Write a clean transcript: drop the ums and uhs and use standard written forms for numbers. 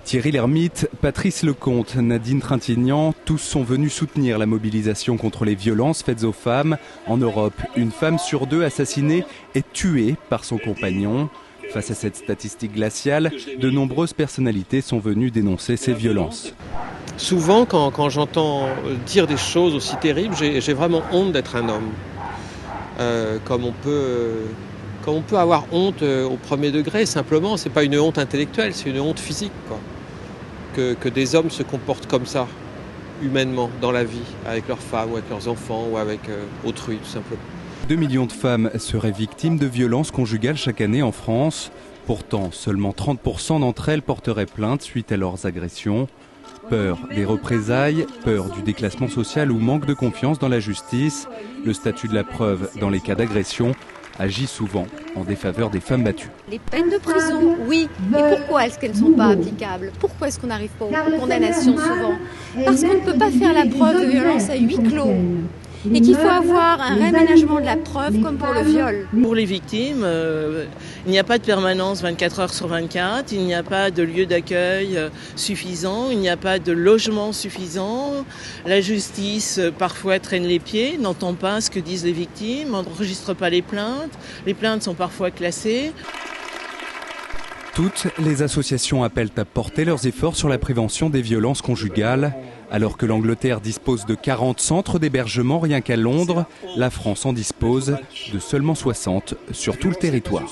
Thierry Lhermitte, Patrice Lecomte, Nadine Trintignant, tous sont venus soutenir la mobilisation contre les violences faites aux femmes. En Europe, une femme sur deux assassinée est tuée par son compagnon. Face à cette statistique glaciale, de nombreuses personnalités sont venues dénoncer ces violences. Souvent, quand j'entends dire des choses aussi terribles, j'ai vraiment honte d'être un homme. Comme on peut avoir honte au premier degré, simplement, c'est pas une honte intellectuelle, c'est une honte physique, quoi. Que des hommes se comportent comme ça, humainement, dans la vie, avec leurs femmes, ou avec leurs enfants, ou avec autrui, tout simplement. 2 millions de femmes seraient victimes de violences conjugales chaque année en France. Pourtant, seulement 30% d'entre elles porteraient plainte suite à leurs agressions. Peur des représailles, peur du déclassement social ou manque de confiance dans la justice. Le statut de la preuve dans les cas d'agression agit souvent en défaveur des femmes battues. Les peines de prison, oui. Et pourquoi est-ce qu'elles ne sont pas applicables? Pourquoi est-ce qu'on n'arrive pas aux condamnations souvent? Parce qu'on ne peut pas faire la preuve de violence à huis clos. Et qu'il faut avoir un réaménagement de la preuve comme pour le viol. Pour les victimes, il n'y a pas de permanence 24 heures sur 24, il n'y a pas de lieu d'accueil suffisant, il n'y a pas de logement suffisant. La justice parfois traîne les pieds, n'entend pas ce que disent les victimes, n'enregistre pas les plaintes sont parfois classées. Toutes les associations appellent à porter leurs efforts sur la prévention des violences conjugales. Alors que l'Angleterre dispose de 40 centres d'hébergement rien qu'à Londres, la France en dispose de seulement 60 sur tout le territoire.